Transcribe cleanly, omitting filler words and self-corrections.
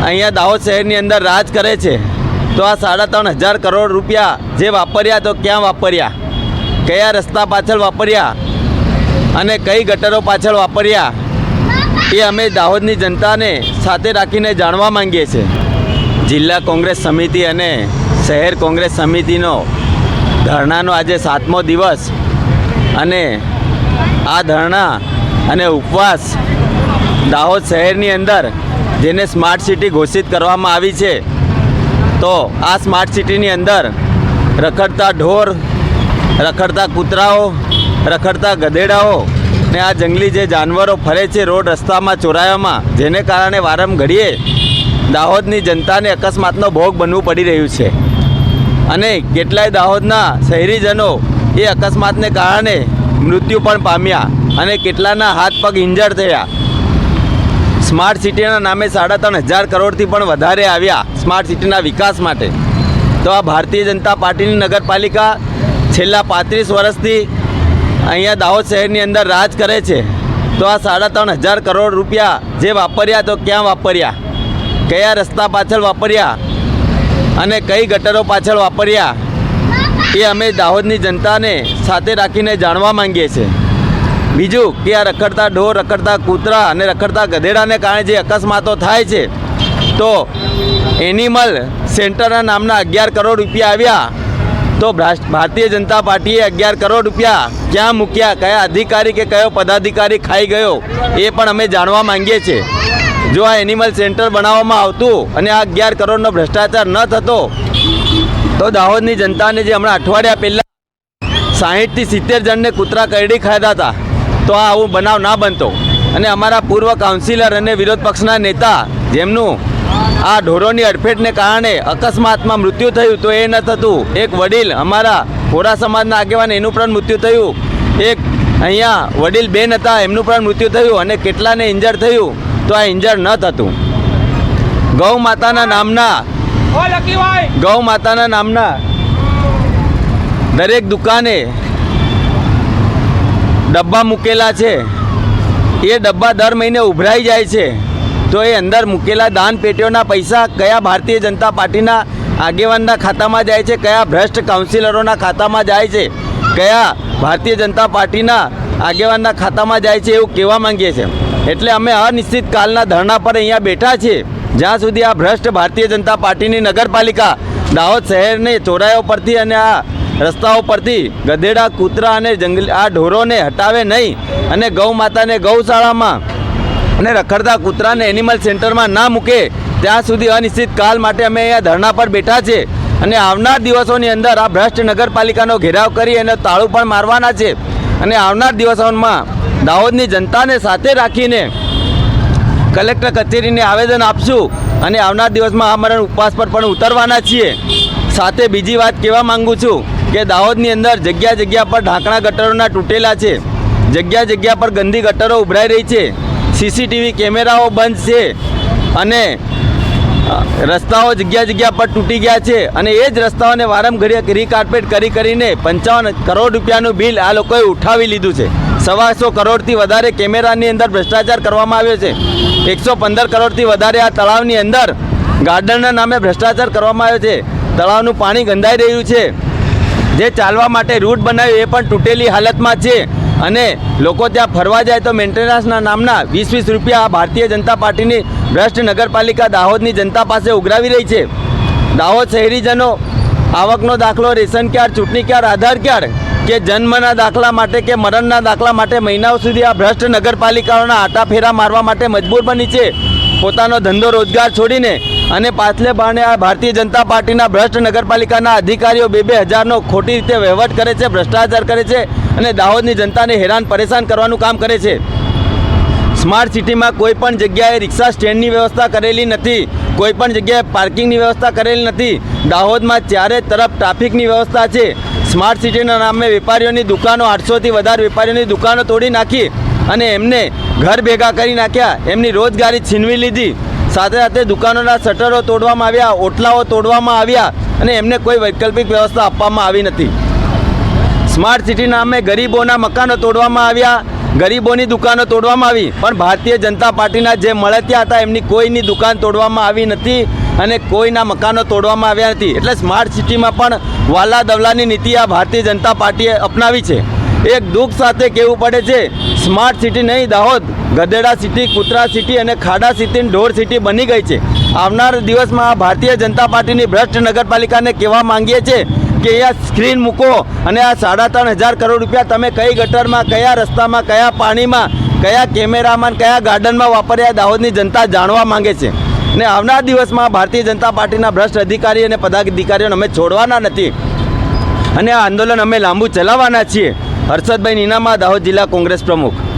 અહીંયા દાહોદ શહેરની અંદર રાજ કરે છે, તો આ 3,500 કરોડ રૂપિયા જે વાપર્યા તો ક્યાં વાપર્યા, કયા રસ્તા પાછળ વાપર્યા અને કઈ ગટરો પાછળ વાપર્યા, એ અમે દાહોદની જનતાને સાથે રાખીને જાણવા માંગીએ છીએ. જિલ્લા કોંગ્રેસ સમિતિ અને શહેર કોંગ્રેસ સમિતિનો ધરણાનો આજે 7મો દિવસ, અને આ ધરણા અને ઉપવાસ દાહોદ શહેરની અંદર જેને સ્માર્ટ સિટી ઘોષિત કરવામાં આવી છે, તો આ સ્માર્ટ સિટીની અંદર રખડતા ઢોર, રખડતા કૂતરાઓ, રખડતા ગધેડાઓ ને આ જંગલી જે જાનવરો ફરે છે રોડ રસ્તામાં ચોરાયામાં, જેને કારણે વારંઘડીએ દાહોદની જનતાને અકસ્માતનો ભોગ બનવું પડી રહ્યું છે. અને કેટલાય દાહોદના શહેરીજનો એ અકસ્માતને કારણે મૃત્યુ પણ પામ્યા અને કેટલાના હાથ પગ ઇન્જર્ડ થયા. સ્માર્ટ સિટીના નામે 3,500 કરોડથી પણ વધારે આવ્યા સ્માર્ટ સિટીના વિકાસ માટે. તો આ ભારતીય જનતા પાર્ટીની નગરપાલિકા છેલ્લા 35 વર્ષથી અહીંયા દાહોદ શહેરની અંદર રાજ કરે છે, તો આ 3,500 કરોડ રૂપિયા જે વાપર્યા તો ક્યાં વાપર્યા, કયા રસ્તા પાછળ વાપર્યા અને કઈ ગટરો પાછળ વાપર્યા, એ અમે દાહોદની જનતાને સાથે રાખીને જાણવા માંગીએ છીએ. બીજું કે આ રખડતા ઢોર, રખડતા કૂતરા અને રખડતા ગધેડાને કારણે જે અકસ્માતો થાય છે, તો એનિમલ સેન્ટરના નામના 11 કરોડ રૂપિયા આવ્યા, તો ભારતીય જનતા પાર્ટીએ 11 કરોડ રૂપિયા ક્યાં મૂક્યા, કયા અધિકારી કે કયો પદાધિકારી ખાઈ ગયો, એ પણ અમે જાણવા માંગીએ છીએ. જો આ એનિમલ સેન્ટર બનાવવામાં આવતું અને આ 11 કરોડનો ભ્રષ્ટાચાર ન થતો, તો દાહોદની જનતાને જે હમણાં અઠવાડિયા પહેલાં 60થી 70 જણને કૂતરા કરડી ખાધા હતા, તો આ આવું બનાવ ના બનતો. અને અમારા પૂર્વ કાઉન્સિલર અને વિરોધ પક્ષના નેતા જેમનું આ ઢોરોની અડફેટને કારણે અકસ્માતમાં મૃત્યુ થયું, તો એ ન થતું. એક વડીલ અમારા કોરા સમાજના આગેવાન, એનું પણ મૃત્યુ થયું. એક અહીંયા વડીલ બેન હતા, એમનું પણ મૃત્યુ થયું અને કેટલાને ઇન્જર્ડ થયું, તો આ ઇન્જર્ડ ન થતું. ગૌ માતાના નામના દરેક દુકાને ડબ્બા મૂકેલા છે, એ ડબ્બા દર મહિને ઉભરાઈ જાય છે, તો એ અંદર મૂકેલા દાન પેટીઓના પૈસા કયા ભારતીય જનતા પાર્ટીના આગેવાનના ખાતામાં જાય છે, કયા ભ્રષ્ટ કાઉન્સિલરોના ખાતામાં જાય છે, કયા ભારતીય જનતા પાર્ટીના આગેવાનના ખાતામાં જાય છે, એવું કહેવા માંગીએ છીએ. એટલે અમે અનિશ્ચિત કાલના ધરણા પર અહીંયા બેઠા છીએ, જ્યાં સુધી આ ભ્રષ્ટ ભારતીય જનતા પાર્ટીની નગરપાલિકા દાહોદ શહેરને ચોરાયો પરથી અને આ રસ્તાઓ પરથી ગધેડા, કૂતરા અને આ ઢોરોને હટાવે નહીં અને ગૌ માતાને ગૌશાળામાં અને રખડતા કૂતરાને એનિમલ સેન્ટરમાં ના મૂકે, ત્યાં સુધી અનિશ્ચિત કાલ માટે અમે અહીંયા ધરણા પર બેઠા છે. અને આવનાર દિવસોની અંદર આ ભ્રષ્ટ નગરપાલિકાનો ઘેરાવ કરી અને તાળું પણ મારવાના છે. અને આવનાર દિવસોમાં દાહોદની જનતાને સાથે રાખીને કલેક્ટર કચેરીને આવેદન આપશું અને આવનાર દિવસમાં આમરણ ઉપવાસ પર પણ ઉતરવાના છીએ. સાથે બીજી વાત કહેવા માગું છું કે દાહોદની અંદર જગ્યા જગ્યા પર ઢાંકણા ગટરોના તૂટેલા છે, જગ્યા જગ્યા પર ગંદી ગટરો ઉભરાઈ રહી છે, સીસીટીવી કેમેરાઓ બંધ છે અને રસ્તાઓ જગ્યા જગ્યા પર તૂટી ગયા છે. અને એ જ રસ્તાઓને વારંઘડીએ રીકાર્પેટ કરીને 55 કરોડ રૂપિયાનું બિલ આ લોકોએ ઉઠાવી લીધું છે. 125 કરોડથી વધારે કેમેરાની અંદર ભ્રષ્ટાચાર કરવામાં આવ્યો છે. 115 કરોડથી વધારે આ તળાવની અંદર ગાર્ડનના નામે ભ્રષ્ટાચાર કરવામાં આવ્યો છે. તળાવનું પાણી ગંધાઈ રહ્યું છે. જે ચાલવા માટે રૂટ બનાવ્યો એ પણ તૂટેલી હાલતમાં છે. અને લોકો ત્યાં ફરવા જાય તો મેન્ટેનન્સના નામના 20-20 રૂપિયા ભારતીય જનતા પાર્ટીની ભ્રષ્ટ નગરપાલિકા દાહોદની જનતા પાસે ઉઘરાવી રહી છે. દાહોદ શહેરીજનો આવકનો દાખલો, રેશન કાર્ડ, ચૂંટણી કાર્ડ, આધાર કાર્ડ કે જન્મના દાખલા માટે કે મરણના દાખલા માટે મહિનાઓ સુધી આ ભ્રષ્ટ નગરપાલિકાઓના આટા ફેરા મારવા માટે મજબૂર બની છે. પોતાનો ધંધો રોજગાર છોડીને અને પાછલે બારણે આ ભારતીય જનતા પાર્ટીના ભ્રષ્ટ નગરપાલિકાના અધિકારીઓ 2-2 હજારનો ખોટી રીતે વહીવટ કરે છે, ભ્રષ્ટાચાર કરે છે અને દાહોદની જનતાને હેરાન પરેશાન કરવાનું કામ કરે છે. સ્માર્ટ સિટીમાં કોઈ પણ જગ્યાએ રિક્ષા સ્ટેન્ડની વ્યવસ્થા કરેલી નથી, કોઈ પણ જગ્યાએ પાર્કિંગની વ્યવસ્થા કરેલી નથી. દાહોદમાં ચારે તરફ ટ્રાફિકની વ્યવસ્થા છે. સ્માર્ટ સિટીના નામે વેપારીઓની દુકાનો 800થી વધારે વેપારીઓની દુકાનો તોડી નાખી અને એમને ઘર ભેગા કરી નાખ્યા, એમની રોજગારી છીનવી લીધી. સાથે સાથે દુકાનોના શટરો તોડવામાં આવ્યા, ઓટલાઓ તોડવામાં આવ્યા અને એમને કોઈ વૈકલ્પિક વ્યવસ્થા આપવામાં આવી નથી. સ્માર્ટ સિટી નામે ગરીબોના મકાનો તોડવામાં આવ્યા, ગરીબોની દુકાનો તોડવામાં આવી, પણ ભારતીય જનતા પાર્ટીના જે મળતિયા હતા એમની કોઈની દુકાન તોડવામાં આવી નથી અને કોઈના મકાનો તોડવામાં આવ્યા નથી. એટલે સ્માર્ટ સિટીમાં પણ વાલા દવલાની નીતિ આ ભારતીય જનતા પાર્ટીએ અપનાવી છે. એક દુઃખ સાથે કહેવું પડે છે, સ્માર્ટ સિટી નહીં, દાહોદ ગધેડા સિટી, કૂતરા સિટી અને ખાડા સિટી, ઢોર સિટી બની ગઈ છે. આવનાર દિવસમાં આ ભારતીય જનતા પાર્ટીની ભ્રષ્ટ નગરપાલિકાને કહેવા માંગીએ છીએ કે અહીંયા સ્ક્રીન મૂકો અને આ 3,500 કરોડ રૂપિયા તમે કઈ ગટરમાં, કયા રસ્તામાં, કયા પાણીમાં, કયા કેમેરામાં, કયા ગાર્ડનમાં વાપર્યા, દાહોદની જનતા જાણવા માંગે છે. ને આવનાર દિવસમાં ભારતીય જનતા પાર્ટીના ભ્રષ્ટ અધિકારી અને પદાધિકારીઓને અમે છોડવાના નથી અને આ આંદોલન અમે લાંબુ ચલાવવાના છીએ. હર્ષદભાઈ નીનામા, દાહોદ જિલ્લા કોંગ્રેસ પ્રમુખ.